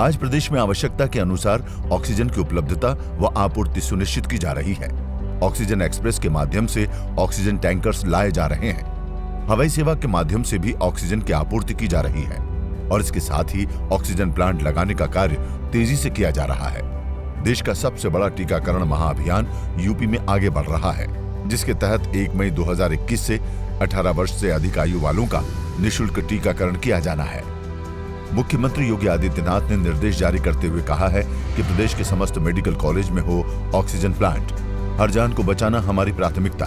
आज प्रदेश में आवश्यकता के अनुसार ऑक्सीजन की उपलब्धता व आपूर्ति सुनिश्चित की जा रही है। ऑक्सीजन एक्सप्रेस के माध्यम से ऑक्सीजन टैंकर्स लाए जा रहे हैं। हवाई सेवा के माध्यम से भी ऑक्सीजन की आपूर्ति की जा रही है और इसके साथ ही ऑक्सीजन प्लांट लगाने का कार्य तेजी से किया जा रहा है। देश का सबसे बड़ा टीकाकरण महाअभियान यूपी में आगे बढ़ रहा है, जिसके तहत 1 मई 2021 से 18 वर्ष से अधिक आयु वालों का निःशुल्क टीकाकरण किया जाना है। मुख्यमंत्री योगी आदित्यनाथ ने निर्देश जारी करते हुए कहा है कि प्रदेश के समस्त मेडिकल कॉलेज में हो ऑक्सीजन प्लांट। हर जान को बचाना हमारी प्राथमिकता।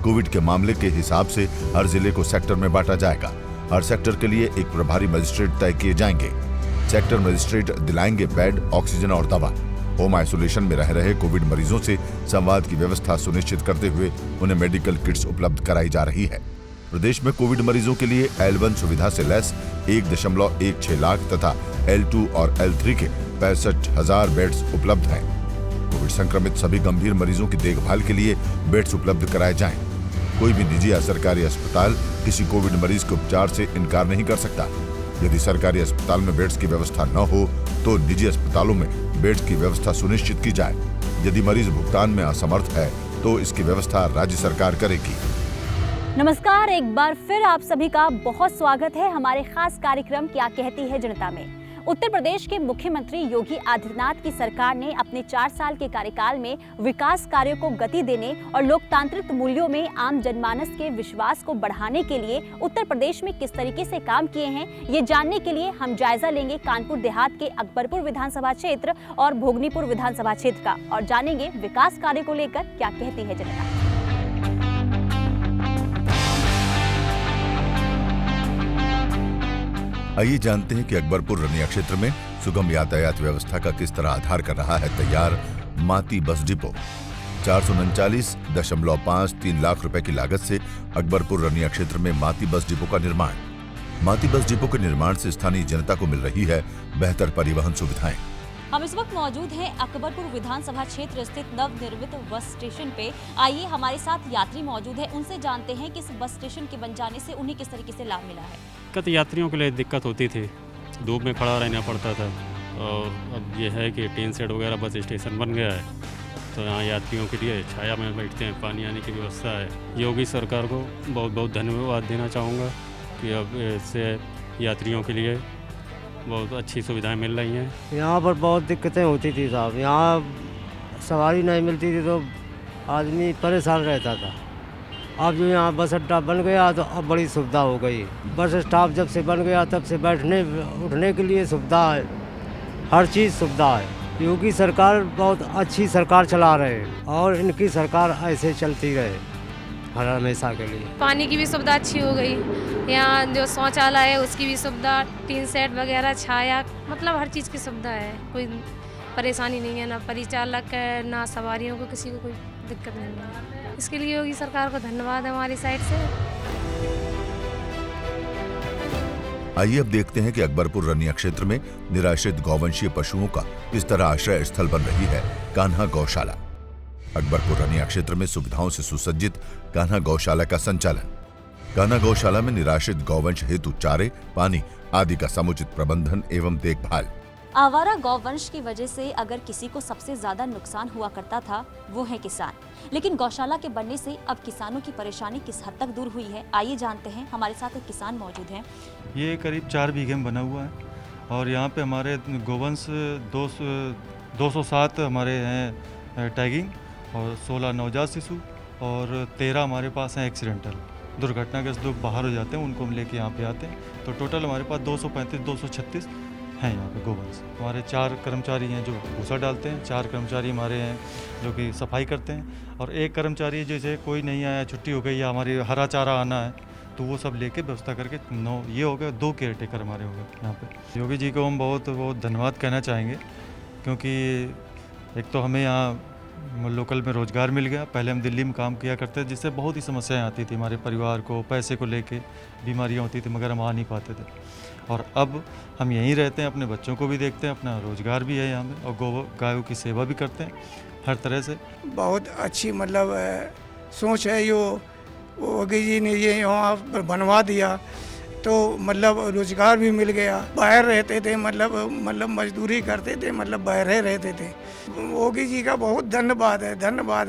कोविड के मामले के हिसाब से हर जिले को सेक्टर में बांटा जाएगा। हर सेक्टर के लिए एक प्रभारी मजिस्ट्रेट तय किए जाएंगे। सेक्टर मजिस्ट्रेट दिलाएंगे बेड, ऑक्सीजन और दवा। होम आइसोलेशन में रह रहे कोविड मरीजों से संवाद की व्यवस्था सुनिश्चित करते हुए उन्हें मेडिकल किट्स उपलब्ध कराई जा रही है। प्रदेश में कोविड मरीजों के लिए L1 सुविधा से लैस 1.16 लाख तथा L2 और L3 के 65,000 बेड्स उपलब्ध हैं। कोविड संक्रमित सभी गंभीर मरीजों की देखभाल के लिए बेड्स उपलब्ध कराए जाएं। कोई भी निजी या सरकारी अस्पताल किसी कोविड मरीज के उपचार से इनकार नहीं कर सकता। यदि सरकारी अस्पताल में बेड्स की व्यवस्था न हो तो निजी अस्पतालों में बेड्स की व्यवस्था सुनिश्चित की जाए। यदि मरीज भुगतान में असमर्थ है तो इसकी व्यवस्था राज्य सरकार करेगी। नमस्कार, एक बार फिर आप सभी का बहुत स्वागत है हमारे खास कार्यक्रम क्या कहती है जनता में। उत्तर प्रदेश के मुख्यमंत्री योगी आदित्यनाथ की सरकार ने अपने 4 साल के कार्यकाल में विकास कार्यों को गति देने और लोकतांत्रिक मूल्यों में आम जनमानस के विश्वास को बढ़ाने के लिए उत्तर प्रदेश में किस तरीके से काम किए हैं, ये जानने के लिए हम जायजा लेंगे कानपुर देहात के अकबरपुर विधानसभा क्षेत्र और भोगनीपुर विधानसभा क्षेत्र का और जानेंगे विकास कार्य को लेकर क्या कहती है जनता। आइए जानते हैं कि अकबरपुर रनिया क्षेत्र में सुगम यातायात व्यवस्था का किस तरह आधार कर रहा है तैयार माती बस डिपो। 439.53 लाख रुपए की लागत से अकबरपुर रनिया क्षेत्र में माती बस डिपो का निर्माण। माती बस डिपो के निर्माण से स्थानीय जनता को मिल रही है बेहतर परिवहन सुविधाएं। हम इस वक्त मौजूद हैं अकबरपुर विधानसभा क्षेत्र स्थित नवनिर्मित बस स्टेशन पे। आइए हमारे साथ यात्री मौजूद हैं, उनसे जानते हैं कि इस बस स्टेशन के बन जाने से उन्हें किस तरीके से लाभ मिला है। दिक्कत यात्रियों के लिए दिक्कत होती थी, धूप में खड़ा रहना पड़ता था और अब ये है कि टीन शेड वगैरह बस स्टेशन बन गया है तो यहाँ यात्रियों के लिए छाया में बैठते हैं, पानी आने की व्यवस्था है। योगी सरकार को बहुत बहुत धन्यवाद देना चाहूँगा कि अब इससे यात्रियों के लिए बहुत अच्छी सुविधाएं मिल रही हैं। यहाँ पर बहुत दिक्कतें होती थी साहब, यहाँ सवारी नहीं मिलती थी तो आदमी परेशान रहता था। अब जो यहाँ बस अड्डा बन गया तो अब बड़ी सुविधा हो गई। बस स्टॉप जब से बन गया तब से बैठने उठने के लिए सुविधा है, हर चीज़ सुविधा है। योगी सरकार बहुत अच्छी सरकार चला रहे हैं और इनकी सरकार ऐसे चलती रहे हर हमेशा के लिए। पानी की भी सुविधा अच्छी हो गई, यहाँ जो शौचालय है उसकी भी सुविधा, टीन सेट वगैरह, छाया, मतलब हर चीज़ की सुविधा है। कोई परेशानी नहीं है, ना परिचालक है ना सवारियों को, किसी को कोई दिक्कत नहीं है। इसके लिए योगी सरकार को धन्यवाद है हमारी साइड से। आइए अब देखते हैं कि अकबरपुर रनिया क्षेत्र में निराश्रित गौवंशीय पशुओं का किस तरह आश्रय स्थल बन रही है कान्हा गौशाला। अकबरपुर रनिया क्षेत्र में सुविधाओं से सुसज्जित कान्हा गौशाला का संचालन। कान्हा गौशाला में निराश्रित गौवंश हेतु चारे, पानी आदि का समुचित प्रबंधन एवं देखभाल। आवारा गौवंश की वजह से अगर किसी को सबसे ज्यादा नुकसान हुआ करता था वो है किसान, लेकिन गौशाला के बनने से अब किसानों की परेशानी किस हद तक दूर हुई है, आइए जानते हैं। हमारे साथ एक किसान मौजूद हैं। ये करीब 4 बीघे में बना हुआ है और यहाँ पे हमारे गोवंश 207 हमारे हैं टैगिंग और 16 नवजात शिशु और 13 हमारे पास हैं एक्सीडेंटल। दुर्घटनाग्रस्त लोग बाहर हो जाते हैं, उनको हम लेके यहाँ पे आते हैं। तो टोटल हमारे पास 235-236 हैं यहाँ पे गोवंश। हमारे 4 कर्मचारी हैं जो भूसा डालते हैं, 4 कर्मचारी हमारे हैं जो कि सफाई करते हैं और 1 कर्मचारी जैसे कोई नहीं आया, छुट्टी हो गई या हमारी हरा चारा आना है तो वो सब लेके व्यवस्था करके 9 ये हो गए, 2 केयर टेकर हमारे हो गए यहाँ पे। योगी जी को हम बहुत बहुत धन्यवाद कहना चाहेंगे क्योंकि एक तो हमें यहाँ लोकल में रोज़गार मिल गया। पहले हम दिल्ली में काम किया करते थे जिससे बहुत ही समस्याएं आती थी हमारे परिवार को, पैसे को लेके बीमारियां होती थी मगर हम आ नहीं पाते थे और अब हम यहीं रहते हैं, अपने बच्चों को भी देखते हैं, अपना रोज़गार भी है यहाँ में और गायों की सेवा भी करते हैं हर तरह से। बहुत अच्छी मतलब सोच है योगी जी ने ये यहाँ पर बनवा दिया। तो मतलब रोजगार भी मिल गया। बाहर रहते थे, मतलब मजदूरी करते थे, मतलब बाहर रहते थे। योगी जी का बहुत धन्यवाद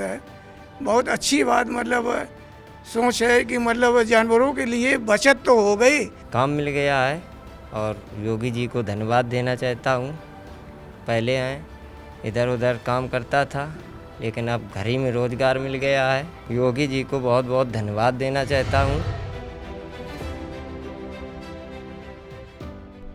है। बहुत अच्छी बात मतलब सोच है कि मतलब जानवरों के लिए बचत तो हो गई। काम मिल गया है और योगी जी को धन्यवाद देना चाहता हूँ। पहले इधर उधर काम करता था, लेकिन अब घर ही में रोजगार मिल गया है। योगी जी को बहुत बहुत धन्यवाद देना चाहता हूँ।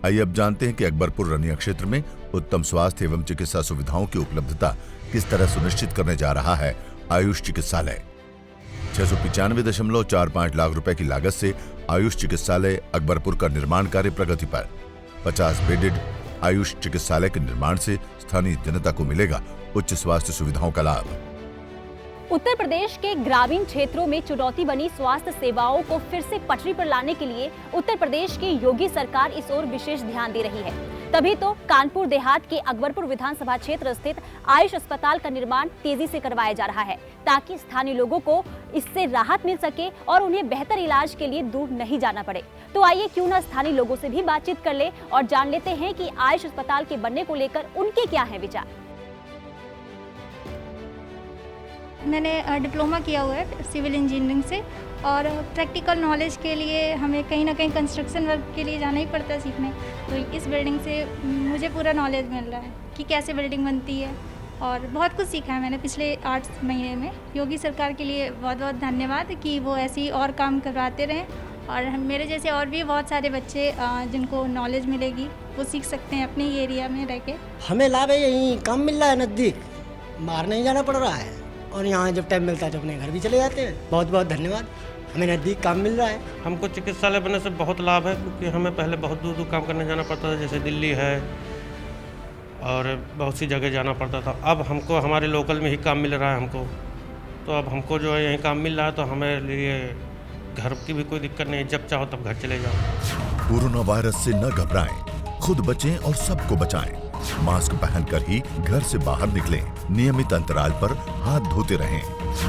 आइए अब जानते हैं कि अकबरपुर रनिया क्षेत्र में उत्तम स्वास्थ्य एवं चिकित्सा सुविधाओं की उपलब्धता किस तरह सुनिश्चित करने जा रहा है आयुष चिकित्सालय। 695.45 लाख रुपए की लागत से आयुष चिकित्सालय अकबरपुर का निर्माण कार्य प्रगति पर। 50 बेडेड आयुष चिकित्सालय के निर्माण से स्थानीय जनता को मिलेगा उच्च स्वास्थ्य सुविधाओं का लाभ। उत्तर प्रदेश के ग्रामीण क्षेत्रों में चुनौती बनी स्वास्थ्य सेवाओं को फिर से पटरी पर लाने के लिए उत्तर प्रदेश की योगी सरकार इस ओर विशेष ध्यान दे रही है। तभी तो कानपुर देहात के अकबरपुर विधानसभा क्षेत्र स्थित आयुष अस्पताल का निर्माण तेजी से करवाया जा रहा है, ताकि स्थानीय लोगों को इससे राहत मिल सके और उन्हें बेहतर इलाज के लिए दूर नहीं जाना पड़े। तो आइए क्यों ना स्थानीय लोगों से भी बातचीत कर ले और जान लेते हैं कि आयुष अस्पताल के बनने को लेकर उनके क्या है विचार। मैंने डिप्लोमा किया हुआ है सिविल इंजीनियरिंग से, और प्रैक्टिकल नॉलेज के लिए हमें कहीं ना कहीं कंस्ट्रक्शन वर्क के लिए जाना ही पड़ता है सीखने। तो इस बिल्डिंग से मुझे पूरा नॉलेज मिल रहा है कि कैसे बिल्डिंग बनती है, और बहुत कुछ सीखा है मैंने पिछले 8 महीने में। योगी सरकार के लिए बहुत बहुत धन्यवाद कि वो ऐसे ही और काम करवाते रहें, और मेरे जैसे और भी बहुत सारे बच्चे जिनको नॉलेज मिलेगी वो सीख सकते हैं अपने एरिया में रह के। हमें लाभ है, यहीं काम मिल रहा है, नज़दीक बाहर नहीं जाना पड़ रहा है, और यहाँ जब टाइम मिलता है तो अपने घर भी चले जाते हैं। बहुत बहुत धन्यवाद, हमें नज़दीक काम मिल रहा है। हमको चिकित्सालय बनने से बहुत लाभ है, क्योंकि हमें पहले बहुत दूर दूर काम करने जाना पड़ता था, जैसे दिल्ली है और बहुत सी जगह जाना पड़ता था। अब हमको हमारे लोकल में ही काम मिल रहा है हमको, तो अब हमको जो है यहीं काम मिल रहा है, तो हमारे लिए घर की भी कोई दिक्कत नहीं, जब चाहो तब घर चले जाओ। कोरोना वायरस से न घबराएं, खुद बचें और सबको बचाएं। मास्क पहनकर ही घर से बाहर निकलें, नियमित अंतराल पर हाथ धोते रहें,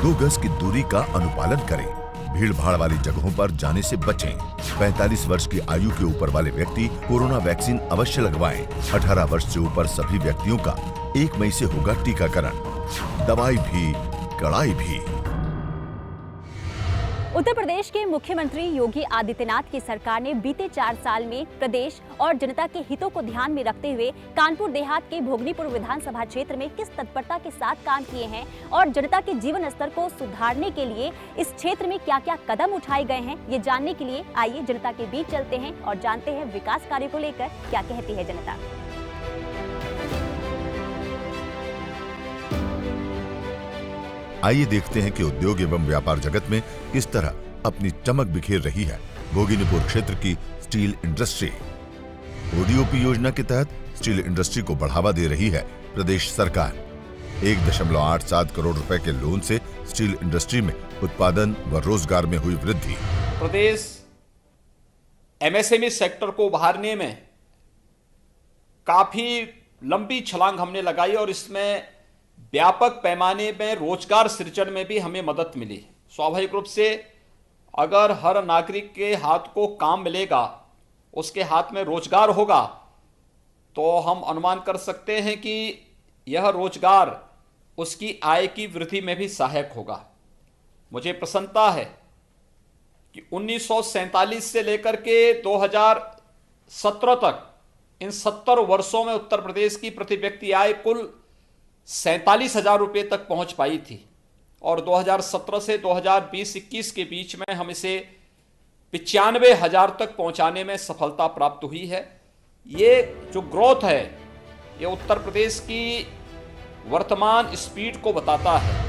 2 गज की दूरी का अनुपालन करें, भीड़ भाड़ वाली जगहों पर जाने से बचें। 45 वर्ष की आयु के ऊपर वाले व्यक्ति कोरोना वैक्सीन अवश्य लगवाएं। 18 वर्ष से ऊपर सभी व्यक्तियों का 1 मई से होगा टीकाकरण। दवाई भी कड़ाई भी। उत्तर प्रदेश के मुख्यमंत्री योगी आदित्यनाथ की सरकार ने बीते 4 साल में प्रदेश और जनता के हितों को ध्यान में रखते हुए कानपुर देहात के भोगनीपुर विधानसभा क्षेत्र में किस तत्परता के साथ काम किए हैं और जनता के जीवन स्तर को सुधारने के लिए इस क्षेत्र में क्या क्या कदम उठाए गए हैं, ये जानने के लिए आइए जनता के बीच चलते हैं और जानते हैं विकास कार्य को लेकर क्या कहती है जनता। आइए देखते हैं कि उद्योग एवं व्यापार जगत में किस तरह अपनी चमक बिखेर रही है भोगीनीपुर क्षेत्र की स्टील इंडस्ट्री। ओडीओपी योजना के तहत स्टील इंडस्ट्री को बढ़ावा दे रही है प्रदेश सरकार। 1.87 करोड़ रुपए के लोन से स्टील इंडस्ट्री में उत्पादन व रोजगार में हुई वृद्धि। प्रदेश एमएसएमई सेक्टर को उभारने में काफी लंबी छलांग हमने लगाई और इसमें व्यापक पैमाने में रोजगार सृजन में भी हमें मदद मिली। स्वाभाविक रूप से अगर हर नागरिक के हाथ को काम मिलेगा, उसके हाथ में रोजगार होगा, तो हम अनुमान कर सकते हैं कि यह रोजगार उसकी आय की वृद्धि में भी सहायक होगा। मुझे प्रसन्नता है कि 1947 से लेकर के 2017 तक इन 70 वर्षों में उत्तर प्रदेश की प्रति व्यक्ति आय कुल 47,000 रुपये तक पहुंच पाई थी, और 2017 से 2020-21 के बीच में हम इसे 95,000 तक पहुंचाने में सफलता प्राप्त हुई है। ये जो ग्रोथ है, ये उत्तर प्रदेश की वर्तमान स्पीड को बताता है।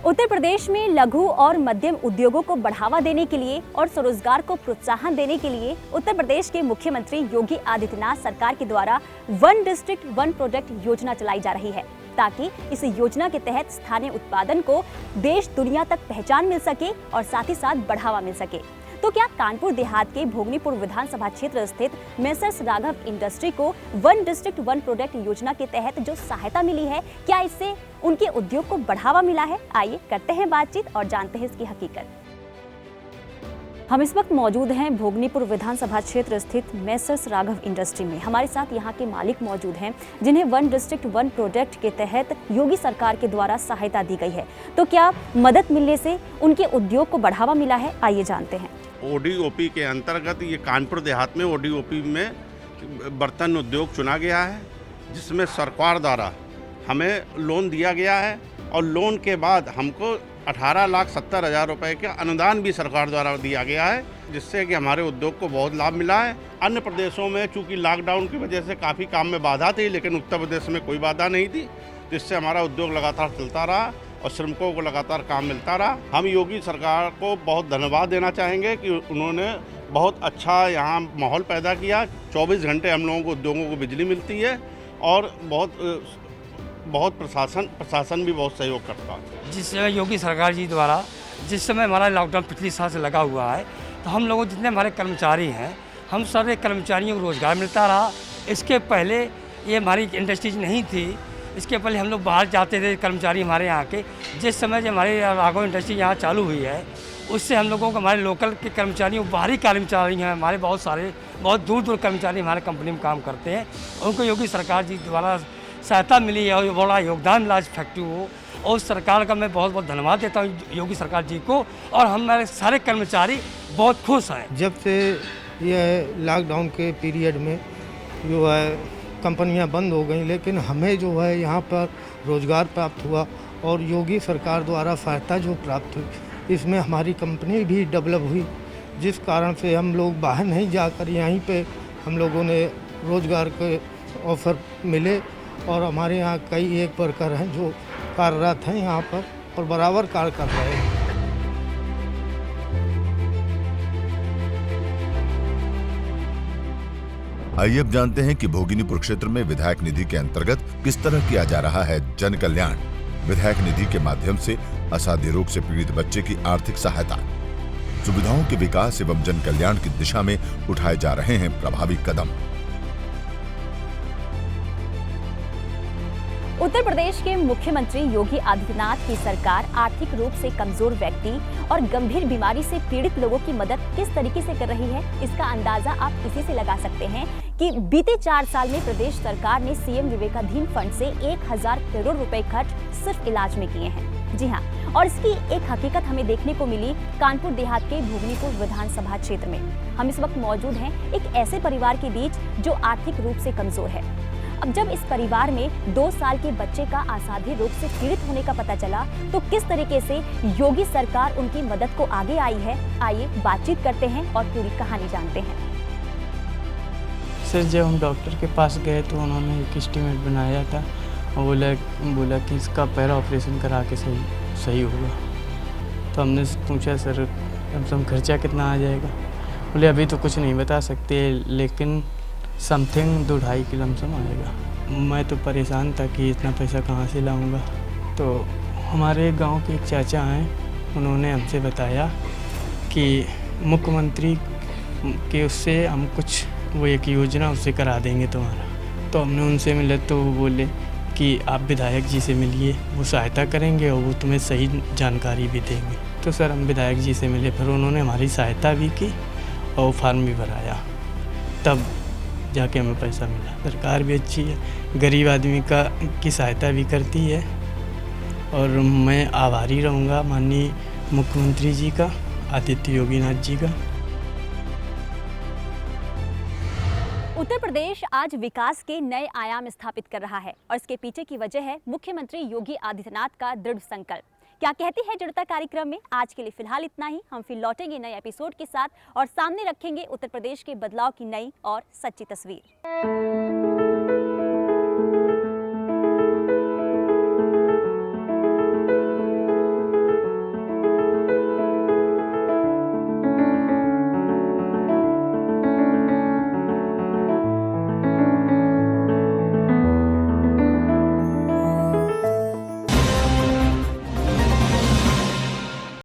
उत्तर प्रदेश में लघु और मध्यम उद्योगों को बढ़ावा देने के लिए और स्वरोजगार को प्रोत्साहन देने के लिए उत्तर प्रदेश के मुख्यमंत्री योगी आदित्यनाथ सरकार के द्वारा 1 डिस्ट्रिक्ट 1 प्रोजेक्ट योजना चलाई जा रही है, ताकि इस योजना के तहत स्थानीय उत्पादन को देश दुनिया तक पहचान मिल सके और साथ ही साथ बढ़ावा मिल सके। तो क्या कानपुर देहात के भोगनीपुर विधानसभा क्षेत्र स्थित मेसर्स राघव इंडस्ट्री को 1 डिस्ट्रिक्ट 1 प्रोडक्ट योजना के तहत जो सहायता मिली है, क्या इससे उनके उद्योग को बढ़ावा मिला है? आइए करते हैं बातचीत और जानते हैं इसकी हकीकत। हम इस वक्त मौजूद हैं भोगनीपुर विधानसभा क्षेत्र स्थित मेसर्स राघव इंडस्ट्री में। हमारे साथ यहाँ के मालिक मौजूद हैं जिन्हें वन डिस्ट्रिक्ट वन प्रोजेक्ट के तहत योगी सरकार के द्वारा सहायता दी गई है। तो क्या मदद मिलने से उनके उद्योग को बढ़ावा मिला है, आइए जानते हैं। ODOP के अंतर्गत ये कानपुर देहात में ODOP में बर्तन उद्योग चुना गया है, जिसमें सरकार द्वारा हमें लोन दिया गया है और लोन के बाद हमको 18,70,000 रुपए का अनुदान भी सरकार द्वारा दिया गया है, जिससे कि हमारे उद्योग को बहुत लाभ मिला है। अन्य प्रदेशों में चूंकि लॉकडाउन की वजह से काफ़ी काम में बाधा थी, लेकिन उत्तर प्रदेश में कोई बाधा नहीं थी, जिससे हमारा उद्योग लगातार चलता रहा और श्रमिकों को लगातार काम मिलता रहा। हम योगी सरकार को बहुत धन्यवाद देना चाहेंगे कि उन्होंने बहुत अच्छा यहाँ माहौल पैदा किया। 24 घंटे हम लोगों को उद्योगों को बिजली मिलती है और बहुत प्रशासन भी बहुत सहयोग करता है। जिस योगी सरकार जी द्वारा जिस समय हमारा लॉकडाउन पिछली साल से लगा हुआ है, तो हम लोगों जितने हमारे कर्मचारी हैं, हम सारे कर्मचारियों को रोज़गार मिलता रहा। इसके पहले ये हमारी इंडस्ट्रीज नहीं थी, इसके पहले हम लोग बाहर जाते थे कर्मचारी हमारे यहाँ के। जिस समय जब हमारी राघव इंडस्ट्री यहाँ चालू हुई है, उससे हम लोगों को हमारे लोकल के कर्मचारियों बाहरी कर्मचारी हैं हमारे बहुत दूर दूर कर्मचारी हमारे कंपनी में काम करते हैं। उनको योगी सरकार जी द्वारा सहायता मिली है और बड़ा योगदान मिला इस फैक्ट्री को, और उस सरकार का मैं बहुत बहुत धन्यवाद देता हूँ योगी सरकार जी को। और हमारे सारे कर्मचारी बहुत खुश हैं। जब से यह लॉकडाउन के पीरियड में जो है कंपनियां बंद हो गई, लेकिन हमें जो है यहाँ पर रोज़गार प्राप्त हुआ और योगी सरकार द्वारा सहायता जो प्राप्त हुई, इसमें हमारी कंपनी भी डेवलप हुई, जिस कारण से हम लोग बाहर नहीं जाकर यहीं पे हम लोगों ने रोज़गार के ऑफ़र मिले। और हमारे यहाँ कई एक वर्कर हैं जो कार्यरत हैं यहाँ पर और बराबर कार्य कर रहे हैं। आइए अब जानते हैं कि भोगिनीपुर क्षेत्र में विधायक निधि के अंतर्गत किस तरह किया जा रहा है जन कल्याण। विधायक निधि के माध्यम से असाध्य रोग से पीड़ित बच्चे की आर्थिक सहायता, सुविधाओं के विकास एवं जन कल्याण की दिशा में उठाए जा रहे हैं प्रभावी कदम। उत्तर प्रदेश के मुख्यमंत्री योगी आदित्यनाथ की सरकार आर्थिक रूप से कमजोर व्यक्ति और गंभीर बीमारी से पीड़ित लोगों की मदद किस तरीके से कर रही है, इसका अंदाजा आप इसी से लगा सकते हैं कि बीते 4 साल में प्रदेश सरकार ने सीएम विवेकाधीन फंड से 1000 करोड़ रुपए खर्च सिर्फ इलाज में किए हैं। जी हाँ, और इसकी एक हकीकत हमें देखने को मिली कानपुर देहात के भोगनीपुर विधानसभा क्षेत्र में। हम इस वक्त मौजूद हैं एक ऐसे परिवार के बीच जो आर्थिक रूप से कमजोर है। अब जब इस परिवार में 2 साल के बच्चे का असाध्य रोग से पीड़ित होने का पता चला, तो किस तरीके से योगी सरकार उनकी मदद को आगे आई है, आइए बातचीत करते हैं और पूरी कहानी जानते हैं। सर, जब हम डॉक्टर के पास गए तो उन्होंने एक एस्टीमेट बनाया था और बोला कि इसका पैरा ऑपरेशन करा के सही होगा। तो हमने पूछा सर कम खर्चा कितना आ जाएगा? बोले अभी तो कुछ नहीं बता सकते, लेकिन समथिंग 2-2.5 की लमसम आएगा। मैं तो परेशान था कि इतना पैसा कहाँ से लाऊंगा। तो हमारे गांव के एक चाचा हैं, उन्होंने हमसे बताया कि मुख्यमंत्री के उससे हम कुछ वो एक योजना उससे करा देंगे तुम्हारा। तो हमने उनसे मिले तो वो बोले कि आप विधायक जी से मिलिए, वो सहायता करेंगे और वो तुम्हें सही जानकारी भी देंगे। तो सर हम विधायक जी से मिले, फिर उन्होंने हमारी सहायता भी की और फार्म भी भराया, तब जाके हमें पैसा मिला। सरकार भी अच्छी है, गरीब आदमी की सहायता भी करती है और मैं आभारी रहूँगा माननीय मुख्यमंत्री जी का, आदित्य योगीनाथ जी का। उत्तर प्रदेश आज विकास के नए आयाम स्थापित कर रहा है और इसके पीछे की वजह है मुख्यमंत्री योगी आदित्यनाथ का दृढ़ संकल्प। क्या कहती है जनता कार्यक्रम में आज के लिए फिलहाल इतना ही। हम फिर लौटेंगे नए एपिसोड के साथ और सामने रखेंगे उत्तर प्रदेश के बदलाव की नई और सच्ची तस्वीर।